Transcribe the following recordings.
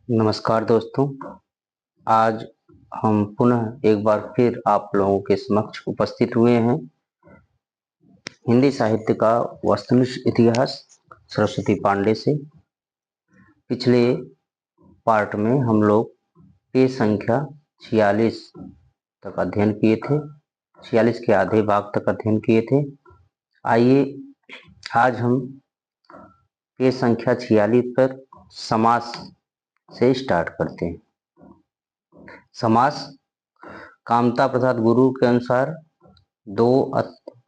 नमस्कार दोस्तों। आज हम पुनः एक बार फिर आप लोगों के समक्ष उपस्थित हुए हैं। हिंदी साहित्य का वस्तुनिष्ठ इतिहास सरस्वती पांडे से। पिछले पार्ट में हम लोग पेज संख्या 46 तक अध्ययन किए थे। 46 के आधे भाग तक अध्ययन किए थे। आइए आज हम पेज संख्या 46 पर समास से स्टार्ट करते हैं। समास कामता प्रसाद गुरु के अनुसार दो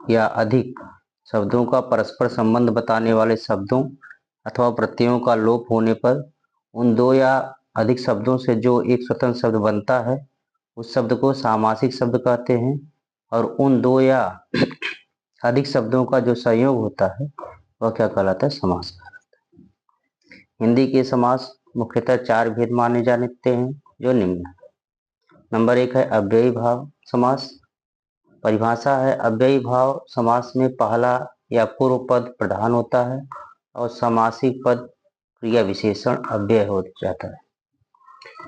या अधिक शब्दों का परस्पर संबंध बताने वाले शब्दों अथवा प्रत्ययों का लोप होने पर उन दो या अधिक शब्दों से जो एक स्वतंत्र शब्द बनता है उस शब्द को सामासिक शब्द कहते हैं, और उन दो या अधिक शब्दों का जो संयोग होता है वह क्या कहलाता है? समास कहलाता है। हिंदी के समास मुख्यतः चार भेद माने जाते हैं जो निम्न है। नंबर 1 है अव्ययी भाव समास। परिभाषा है, अव्ययी भाव समास में पहला या पूर्व पद प्रधान होता है और समासिक पद क्रिया विशेषण अव्यय हो जाता है।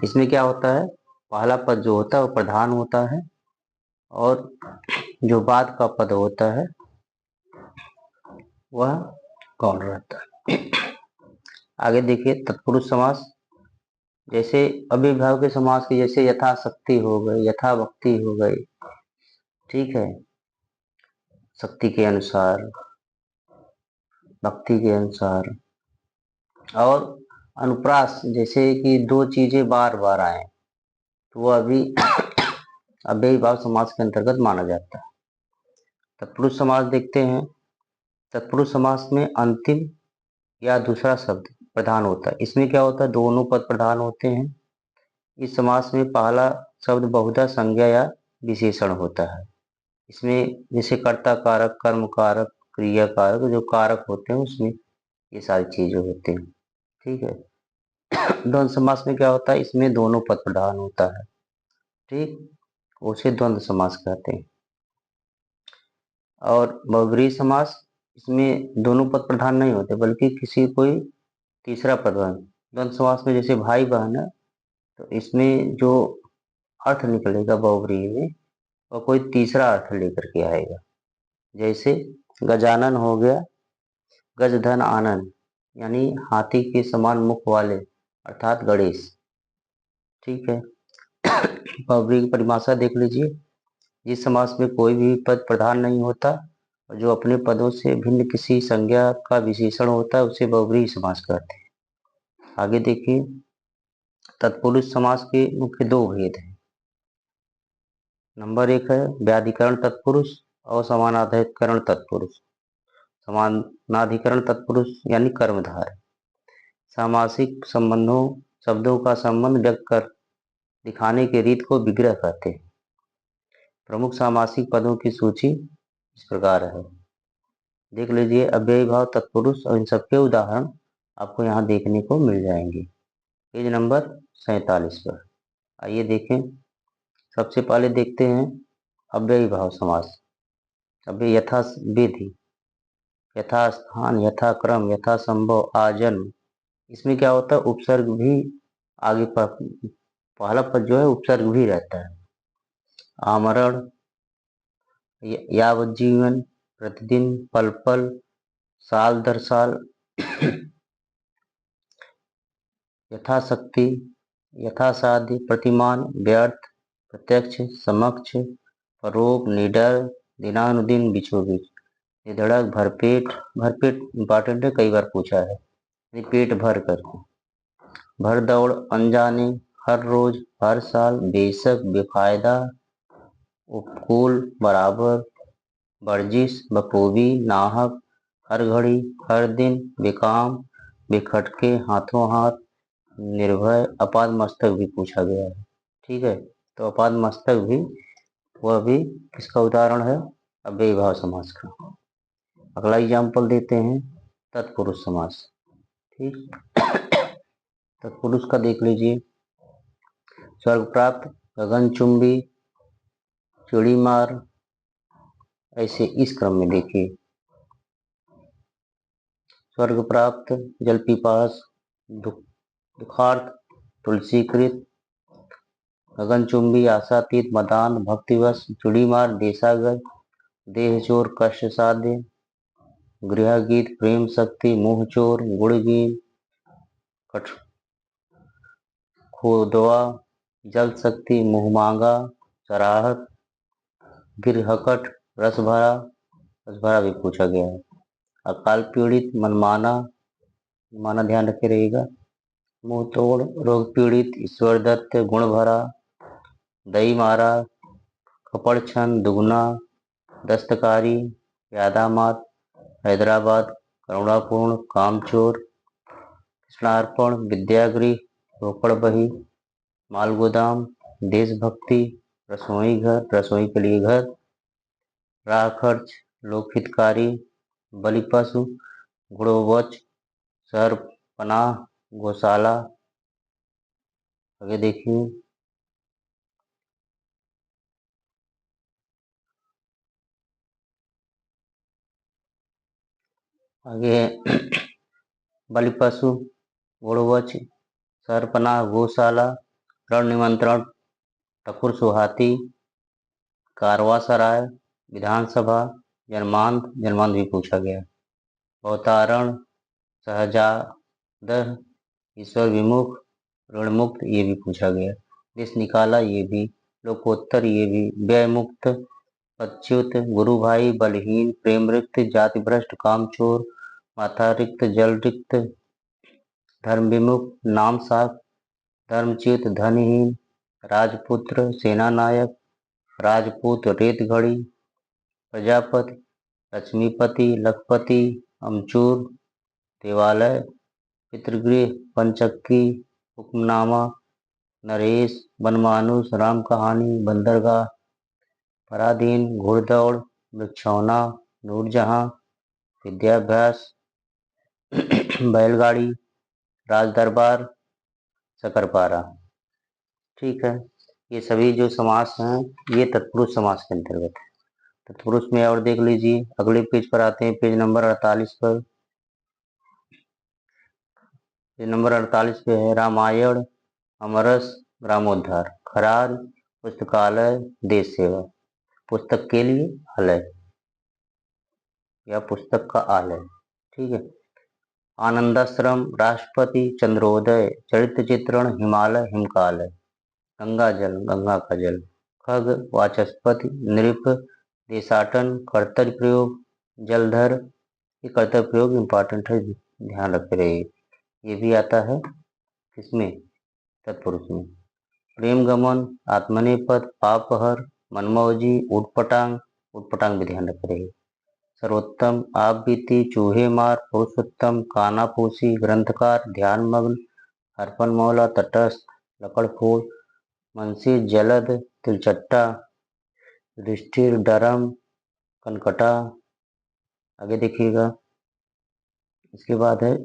इसमें क्या होता है, पहला पद जो होता है वो प्रधान होता है और जो बाद का पद होता है वह गौण रहता है। आगे देखिए तत्पुरुष समास। जैसे अव्ययी भाव के समास की जैसे यथाशक्ति हो गई, यथा भक्ति हो गई, ठीक है, शक्ति के अनुसार, भक्ति के अनुसार, और अनुप्रास जैसे कि दो चीजें बार बार आए तो वह भी अव्ययी भाव समास के अंतर्गत माना जाता है। तत्पुरुष समास देखते हैं। तत्पुरुष समास में अंतिम या दूसरा शब्द प्रधान होता है। इसमें क्या होता है, दोनों पद प्रधान होते हैं। इस समास में पहला शब्द बहुधा संज्ञा या विशेषण होता है। इसमें जैसे कर्ता कारक, कर्म कारक, क्रिया कारक, जो कारक होते हैं उसमें ये सारी चीजें होती हैं, ठीक है। द्वंद्व समास में क्या होता है, इसमें दोनों पद प्रधान होता है, ठीक, उसे द्वंद्व समास कहते हैं। और बहुब्रीहि समास, इसमें दोनों पद प्रधान नहीं होते बल्कि किसी कोई तीसरा पद। द्वंद्व समास में जैसे भाई बहन है तो इसमें जो अर्थ निकलेगा बहुब्रीहि में वह कोई तीसरा अर्थ लेकर के आएगा। जैसे गजानन हो गया गज धन आनंद, यानी हाथी के समान मुख वाले अर्थात गणेश, ठीक है। बहुब्रीहि की परिभाषा देख लीजिए। जिस समास में कोई भी पद प्रधान नहीं होता और जो अपने पदों से भिन्न किसी संज्ञा का विशेषण होता है उसे बहुब्रीहि समास कहते हैं। आगे देखिए तत्पुरुष समास के मुख्य दो भेद हैं। नंबर 1 है व्याधिकरण तत्पुरुष और समानाधिकरण तत्पुरुष। समानाधिकरण तत्पुरुष यानी कर्मधार सामासिक संबंधों शब्दों का संबंध व्यक्त कर दिखाने के रीत को विग्रह कहते हैं। प्रमुख सामासिक पदों की सूची इस प्रकार है, देख लीजिए। अव्ययी भाव तत्पुरुष और इन सबके उदाहरण आपको यहाँ देखने को मिल जाएंगे पेज नंबर 47 पर। आइए देखें। सबसे पहले देखते हैं अव्ययी भाव समास। अव्यय यथा विधि, यथा स्थान, यथा क्रम, यथा संभव, आजन्म। इसमें क्या होता है, उपसर्ग भी आगे पहला पद जो है उपसर्ग भी रहता है। आमरण, यावज्जीवन, प्रतिदिन, पल पल, साल दर साल, यथाशक्ति, यथासाध्य, प्रतिमान, व्यर्थ, प्रत्यक्ष, समक्ष, परोप, निडर, दिनानुदिन, बीचों बीच, निधड़क, भरपेट। भरपेट इंपॉर्टेंट है, कई बार पूछा है, पेट भर कर, भर दौड़, अनजाने, हर रोज, हर साल, बेशक, बेफायदा, उपकूल, बराबर, वर्जिश, बखूबी, नाहक, हर घड़ी, हर दिन, बेकाम, बेखटके, हाथों हाथ, निर्भय। अपाद मस्तक भी पूछा गया है, ठीक है। तो अपाद मस्तक भी, वह भी किसका उदाहरण है, अव्ययी भाव समास का। अगला एग्जाम्पल देते हैं तत्पुरुष समास, ठीक। तत्पुरुष का देख लीजिए। स्वर्ग प्राप्त, गगनचुंबी, चिड़ी मार, ऐसे इस क्रम में देखिए। स्वर्ग प्राप्त, जल पिपास, दुखार्थ, तुलसीकृत, गगनचुंबी, आशातीत, मदान, भक्तिवश, चुड़ीमार, देशागर, देहचोर, कष्ट साध्य, गृहगीत, प्रेम शक्ति, मुंहचोर, गुड़गीन, खोदवा, जल शक्ति, मुंहमांगा, सराहत, गिरहकट, रसभरा भी पूछा गया है। अकाल पीड़ित, मनमाना, माना ध्यान रखे रहेगा। मुंह तोड़, रोग पीड़ित, ईश्वर दत्त, गुण भरा, दई मारा, कपड़ छन, दुगना, दस्तकारी, यादामात, हैदराबाद, करुणापूर्ण, कामचोर, कृष्णार्पण, विद्यागृह, रोकड़ बही, मालगोदाम, देशभक्ति, रसोई घर, रसोई के लिए घर, राह खर्च, लोकहितकारी, बलि पशु, गुणवच, सर पनाह, गौशाला। आगे देखिए, आगे बलि पशु, गुणवच, सरपनाह, गौशाला, रण निमंत्रण, ठकुर सुहाती, कारवा सराय, विधानसभा, जन्मांत भी पूछा गया। अवतारण, सहजादह, ईश्वर विमुख, ऋण मुक्त, ये भी पूछा गया। देश निकाला, ये भी। लोकोत्तर, ये भी। व्यय मुक्त, अच्युत, गुरु भाई, बलहीन, प्रेम रिक्त, जाति भ्रष्ट, कामचोर, माथा रिक्त, जल रिक्त, धर्म विमुख, नाम साख, धर्मच्युत, धनहीन, राजपुत्र, सेनानायक, राजपूत, रेतगढ़ी, प्रजापति, लक्ष्मीपति, लखपति, अमचूर, देवालय, पितृगृह, पंचक्की, हुक्मनामा, नरेश, बनमानुष, राम कहानी, बंदरगाह, पराधीन, घुड़दौड़, वृक्षौना, नूरजहां, विद्याभ्यास, बैलगाड़ी, राजदरबार, शकरपारा। ठीक है, ये सभी जो समास हैं ये तत्पुरुष समास के अंतर्गत है। तत्पुरुष में और देख लीजिए, अगले पेज पर आते हैं, पेज नंबर 48 पर। पेज नंबर 48 पे है रामायण, अमरस, ग्रामोद्धार, खरार, पुस्तकालय, देश सेवा, पुस्तक के लिए आलय या पुस्तक का आलय। ठीक है, आनंदाश्रम, राष्ट्रपति, चंद्रोदय, चरित्र चित्रण, हिमालय, हिमकालय, गंगा जल, गंगा का जल, खग, वाचस्पति, नृप, देशाटन, कर्तव्य प्रयोग, जलधर। ये कर्तव्य प्रयोग इंपॉर्टेंट है, ध्यान रखे रहिए। ये भी आता है किसमें, तत्पुरुष में। प्रेम गमन, आत्मनेपद, पापहर, मनमौजी, उटपटांग भी ध्यान रखे रहिए। सर्वोत्तम, आप बीती, चूहे मार, पुरुषोत्तम, कानाफूसी, ग्रंथकार, ध्यानमग्न, अर्पण मौला, तटस्थ, लकड़फोड़, मनसी, जलद, तिलचट्टा, युधिष्ठिर, डरम, कनकटा। आगे देखिएगा, इसके बाद है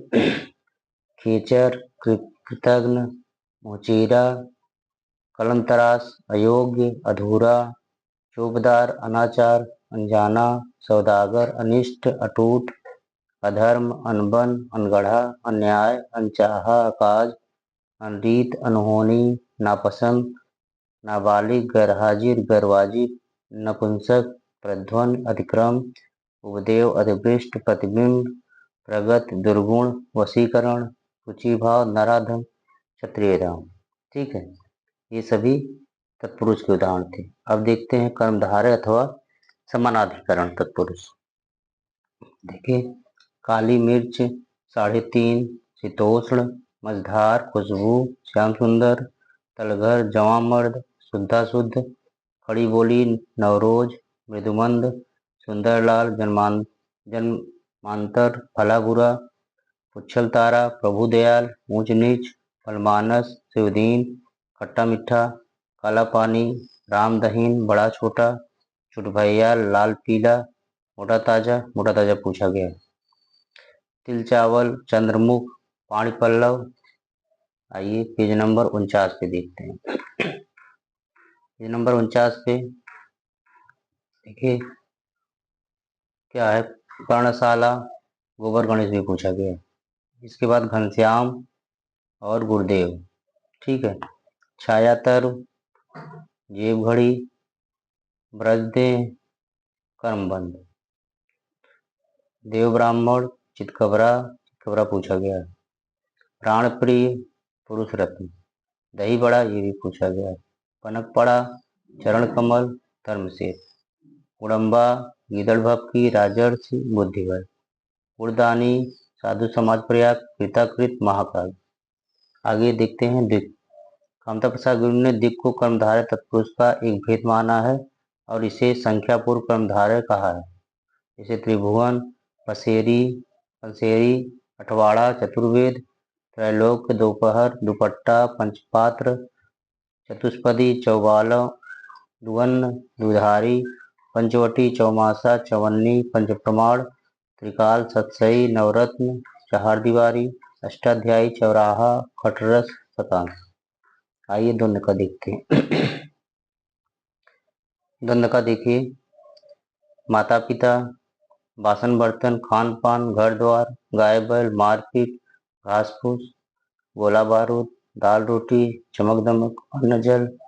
खेचर, कृतघ्न, मोचीरा, कलमतराश, अयोग्य, अधूरा, चौबदार, अनाचार, अनजाना, सौदागर, अनिष्ट, अटूट, अधर्म, अनबन, अनगढ़ा, अन्याय, अनचाहा, अकाज, अनरीत, अनहोनी, नापसंद, नाबालिग, गैरहाजिर, गैरवाजिब, नपुंसक, प्रध्वन, अतिक्रम, उपदेव, अधिपृष्ट, प्रतिबिंब, प्रगत, दुर्गुण, वशीकरण, रुचिभाव, नराधम, क्षत्रिय धाम। ठीक है, ये सभी तत्पुरुष के उदाहरण थे। अब देखते हैं कर्मधारय अथवा समानाधिकरण तत्पुरुष। देखिए, काली मिर्च, 3.5, शीतोष्ण, मझधार, खुशबू, श्याम सुंदर, तलघर, जवां मर्द, शुद्धा शुद्ध, खड़ी बोली, नवरोज, मृदुमंद, सुंदरलाल, जन्मांतर, भला बुरा, पुच्छल तारा, प्रभु दयाल, ऊंच नीच, फलमानस, शिवदीन, खट्टा मीठा, काला पानी, रामदहीन, बड़ा छोटा, चुटभैया, लाल पीला, मोटा ताजा पूछा गया। तिल चावल, चंद्रमुख, पाणी पल्लव। आइए पेज नंबर 49 पे देखते हैं। पेज नंबर 49 पे देखिए क्या है, कर्णशाला, गोबर गणेश भी पूछा गया। इसके बाद घनश्याम और गुरुदेव, ठीक है। छायातर, जेब घड़ी, ब्रजदेह, कर्मबंध। देव ब्राह्मण, चितकबरा पूछा गया है। प्राण प्रिय, पुरुष रत्न। दही बड़ा, ये भी पूछा गया है। पनक पड़ा, चरण कमल, धर्मसेठ। उड़म्बा, गीदड़ भपकी, राजर्षि, बुद्धिबल। उड़दानी, साधु समाज प्रयाग, कृताकृत, महाकाल। आगे देखते हैं दिक। कामता प्रसाद गुरु ने दिक को कर्मधारय तत्पुरुष का एक भेद माना है और इसे संख्यापूर्व कर्मधारय कहा है। जैसे त्रिभुवन, पसेरी, पंसेरी, अठवाड़ा, चतुर्वेद, त्रैलोक्य, दोपहर, दुपट्टा, पंचपात्र, चतुष्पदी, चौबाला, दुवन्न, दुधारी, पंचवटी, चौमासा, चवन्नी, पंचप्रमाण, त्रिकाल, सतसई, नवरत्न, चहारदीवारी, अष्टाध्यायी, चौराहा, खटरस, शतांश। आइए द्वंद्व का देखते हैं। द्वंद्व का देखिए। माता पिता, बासन बर्तन, खान पान, घर द्वार, गाय बैल, मारपीट, घास फूस, गोला बारूद, दाल रोटी, चमक दमक, अन्न जल,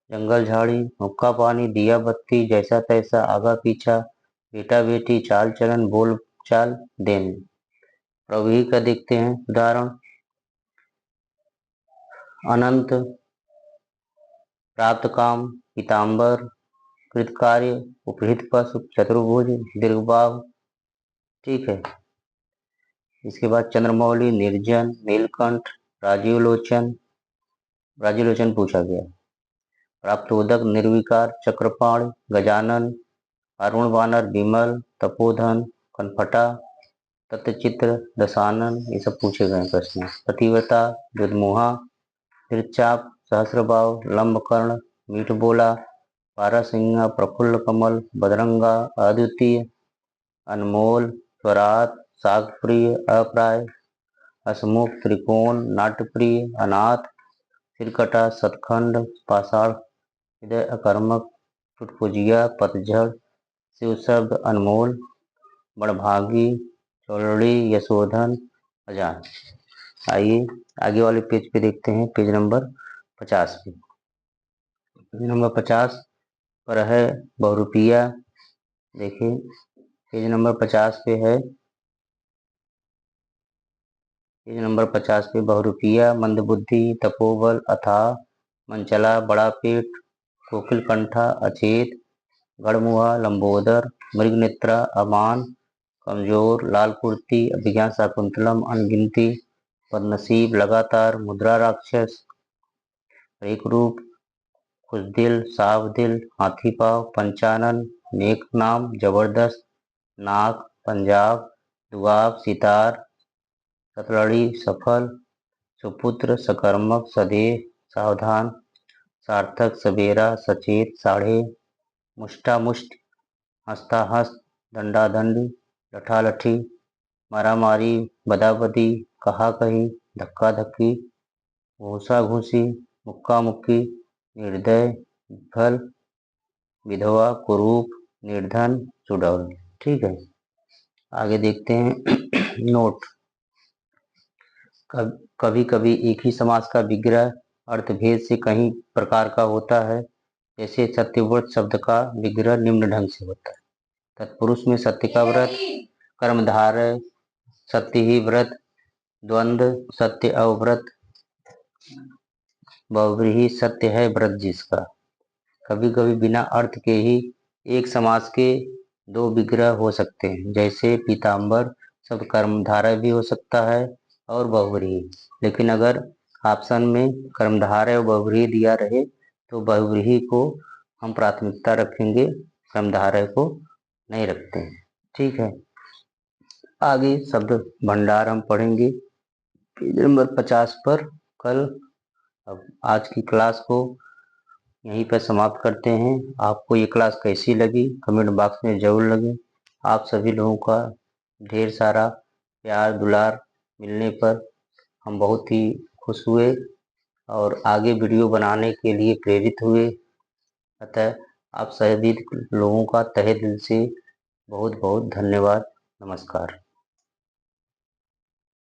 जंगल झाड़ी, हुक्का पानी, दिया बत्ती, जैसा तैसा, आगा पीछा, बेटा बेटी, चाल चलन, बोल चाल, देन। प्रभु ही का देखते हैं उदाहरण। अनंत, प्राप्त काम, पीताम्बर, कृतकार्य, उपहित पशु, चतुर्भुज, दीर्घबाहु। ठीक है। इसके बाद चंद्रमौली, निर्जन, नीलकंठ, राजीव लोचन पूछा गया। प्राप्तोदक, निर्विकार, चक्रपाण, गजानन, अरुण वानर, विमल, तपोधन, कनफटा, तत्चित्र, दशानन, ये सब पूछे गए प्रश्न। पतिव्रता, दुधमुहा, तिरचाप, सहस्रबाव, लंबकर्ण, मीठ बोला, पारसिंह, प्रफुल्ल कमल, बदरंगा, अद्वितीय, अनमोल, स्वराट, सागप्रिय, अप्राय, हसमुख, त्रिकोण, नाट्यप्रिय, अनाथ, सिरकटा, सतखंड, पाषाण, हृदय, अकर्मक, चुटपुजिया, पतझड़, शिव शब्द, अनमोल, बड़भागी, चौड़ी, यशोधन, अजान। आइए आगे वाले पेज पे देखते हैं, पेज नंबर 50 पे। पेज नंबर 50 पर है बहुरूपिया। देखिए पेज नंबर 50 पे है। पेज नंबर 50 पे बहुरूपिया, मंदबुद्धि, तपोबल, अथाह, मंचला, बड़ा पेट, कोकिल कंठा, अचेत, गढ़मुहा, लंबोदर, मृगनेत्रा, अमान, कमजोर, लाल कुर्ती, अभिज्ञान शाकुंतलम, अनगिनती, पद्मसीब, लगातार, मुद्रा राक्षस, एक रूप, खुशदिल, सावदिल, हाथी पाव, पंचानन, नेक नाम, जबरदस्त, नाक, पंजाब, दुआब, सितार, सतलड़ी, सफल, सुपुत्र, सकर्मक, सदेह, सावधान, सार्थक, सवेरा, सचेत, साढ़े, मुष्टामुष्ट, हस्ताहस्त, दंडादंडी, लठालठी, मारामारी, बदाबदी, कहा कही, धक्का धक्की, घूसा घूसी, मुक्का मुक्की, निर्दय, विफल, विधवा, कुरूप, निर्धन, चुड़ैल। ठीक है। आगे देखते हैं। नोट। कभी कभी एक ही समास का विग्रह अर्थभेद से कई प्रकार का होता है। जैसे सत्यव्रत शब्द का विग्रह निम्न ढंग से होता है। तत्पुरुष में सत्य का व्रत, कर्मधारय, सत्य ही व्रत, द्वंद्व, सत्य अव्रत, बहुव्रीहि, सत्य है व्रत जिसका। कभी कभी बिना अर्थ के ही एक समास के दो विग्रह हो सकते हैं। जैसे पीताम्बर शब्द कर्मधारय भी हो सकता है और बहुव्रीहि। लेकिन अगर ऑप्शन में कर्मधारय और बहुव्रीहि दिया रहे तो बहुव्रीहि को हम प्राथमिकता रखेंगे, कर्मधारय को नहीं रखते हैं। ठीक है। आगे शब्द भंडार हम पढ़ेंगे पेज नंबर 50 पर कल। अब आज की क्लास को यहीं पर समाप्त करते हैं। आपको ये क्लास कैसी लगी कमेंट बॉक्स में जरूर लगे। आप सभी लोगों का ढेर सारा प्यार दुलार मिलने पर हम बहुत ही खुश हुए और आगे वीडियो बनाने के लिए प्रेरित हुए। अतः आप सभी लोगों का तहे दिल से बहुत बहुत धन्यवाद। नमस्कार।